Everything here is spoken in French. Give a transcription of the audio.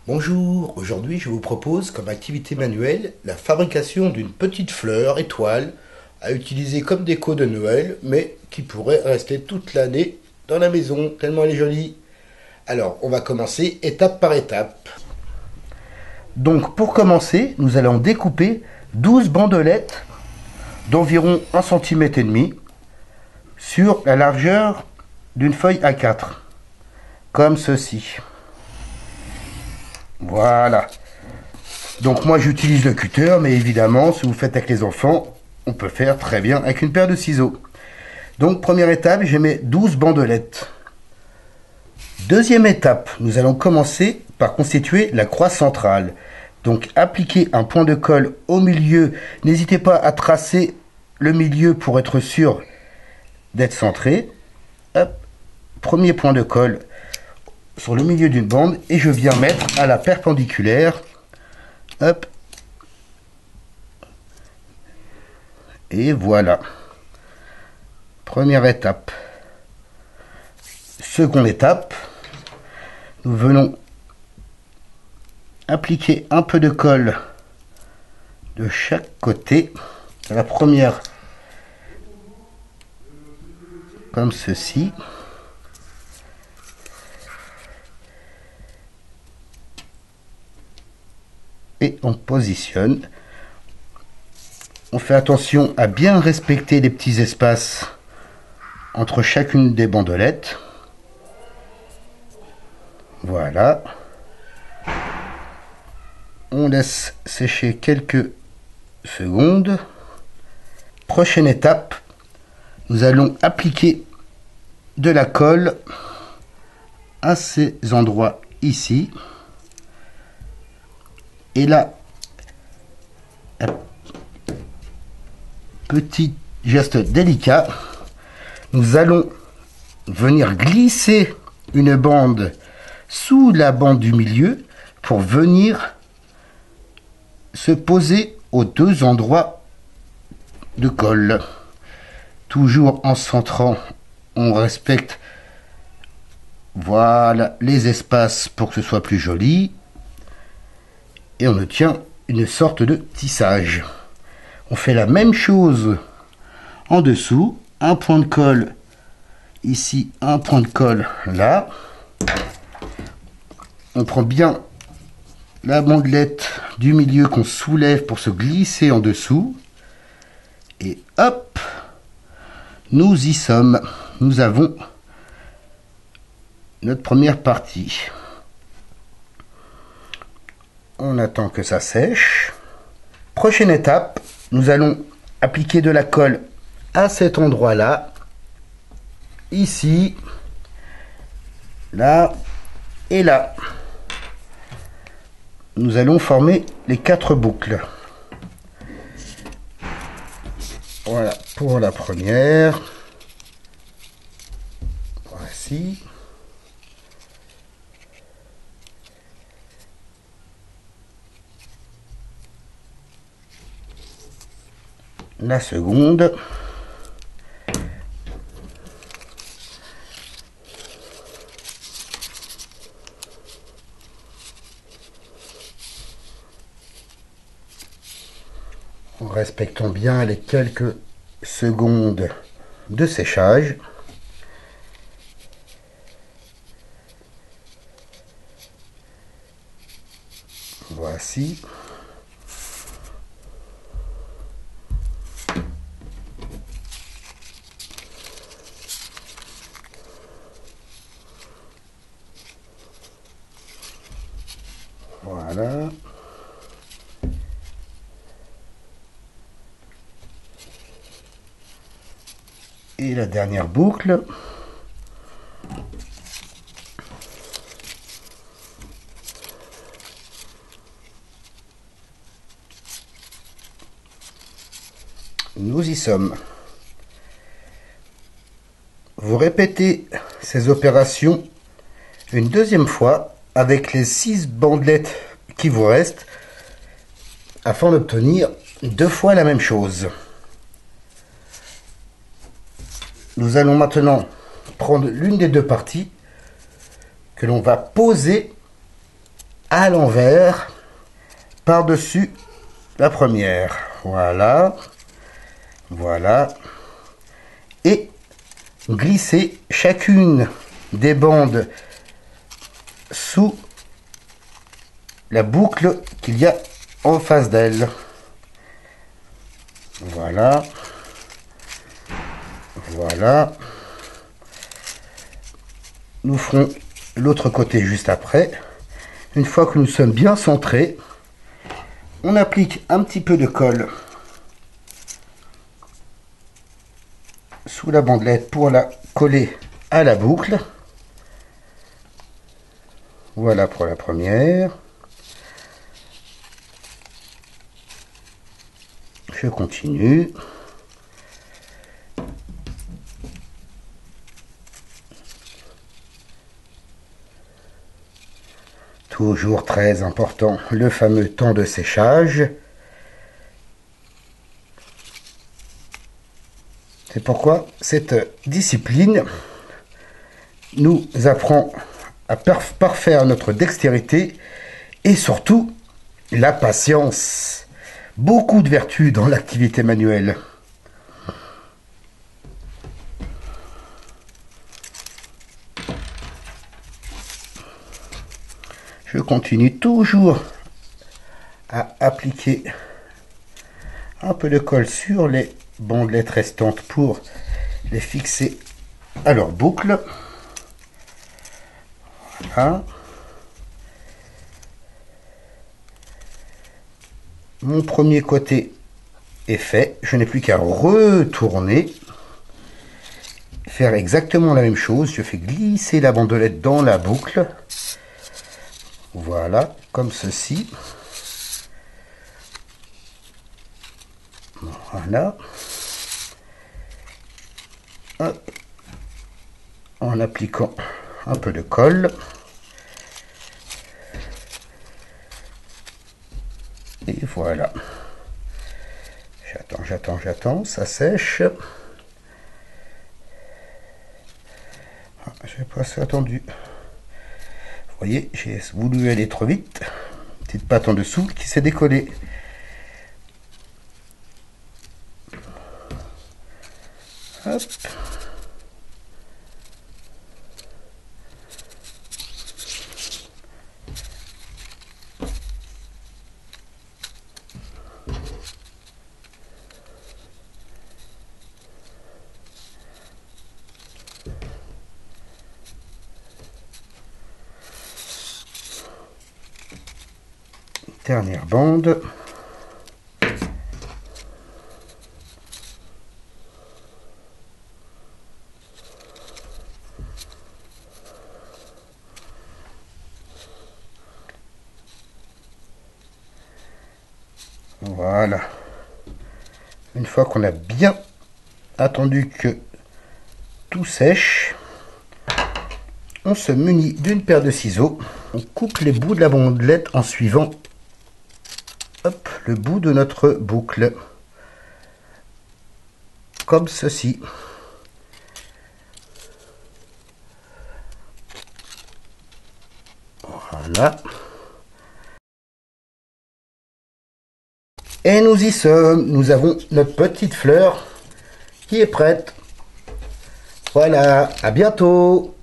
Bonjour, aujourd'hui je vous propose comme activité manuelle la fabrication d'une petite fleur étoile à utiliser comme déco de Noël, mais qui pourrait rester toute l'année dans la maison, tellement elle est jolie. Alors, on va commencer étape par étape. Donc pour commencer, nous allons découper 12 bandelettes d'environ 1,5 cm sur la largeur d'une feuille A4, comme ceci. Voilà. Donc moi j'utilise le cutter, mais évidemment si vous faites avec les enfants, on peut faire très bien avec une paire de ciseaux. Donc première étape, je mets 12 bandelettes. Deuxième étape, nous allons commencer par constituer la croix centrale. Donc appliquez un point de colle au milieu. N'hésitez pas à tracer le milieu pour être sûr d'être centré. Hop, premier point de colle sur le milieu d'une bande et je viens mettre à la perpendiculaire. Hop. Et voilà. Première étape. Seconde étape. Nous venons appliquer un peu de colle de chaque côté. La première, comme ceci. Et on positionne. On fait attention à bien respecter les petits espaces entre chacune des bandelettes. Voilà. On laisse sécher quelques secondes. Prochaine étape, nous allons appliquer de la colle à ces endroits ici. Et là, petit geste délicat, nous allons venir glisser une bande sous la bande du milieu pour venir se poser aux deux endroits de colle. Toujours en centrant, on respecte voilà les espaces pour que ce soit plus joli. Et on obtient une sorte de tissage. On fait la même chose en dessous. Un point de colle ici, un point de colle là. On prend bien la bandelette du milieu qu'on soulève pour se glisser en dessous. Et hop, nous y sommes. Nous avons notre première partie. On attend que ça sèche. Prochaine étape, nous allons appliquer de la colle à cet endroit-là, ici, là et là. Nous allons former les 4 boucles. Voilà pour la première. Voici. La seconde. En respectant bien les quelques secondes de séchage. Voici. Voilà. Et la dernière boucle. Nous y sommes. Vous répétez ces opérations une deuxième fois avec les 6 bandelettes qui vous restent afin d'obtenir 2 fois la même chose. Nous allons maintenant prendre l'une des deux parties que l'on va poser à l'envers par-dessus la première. Voilà. Voilà. Et glisser chacune des bandes sous la boucle qu'il y a en face d'elle. Voilà. Voilà. Nous ferons l'autre côté juste après. Une fois que nous sommes bien centrés, on applique un petit peu de colle sous la bandelette pour la coller à la boucle. Voilà pour la première. Je continue. Toujours très important, le fameux temps de séchage. C'est pourquoi cette discipline nous apprend à parfaire notre dextérité et surtout la patience. Beaucoup de vertus dans l'activité manuelle. Je continue toujours à appliquer un peu de colle sur les bandelettes restantes pour les fixer à leur boucle. Voilà. Mon premier côté est fait. Je n'ai plus qu'à retourner. Faire exactement la même chose. Je fais glisser la bandelette dans la boucle. Voilà, comme ceci. Voilà. Hop. En appliquant un peu de colle. Et voilà. J'attends, ça sèche. J'ai pas assez attendu. Vous voyez, j'ai voulu aller trop vite. Petite patte en dessous qui s'est décollée. Hop. Dernière bande. Voilà. Une fois qu'on a bien attendu que tout sèche, on se munit d'une paire de ciseaux. On coupe les bouts de la bandelette en suivant le bout de notre boucle. Comme ceci. Voilà. Et nous y sommes. Nous avons notre petite fleur qui est prête. Voilà, à bientôt.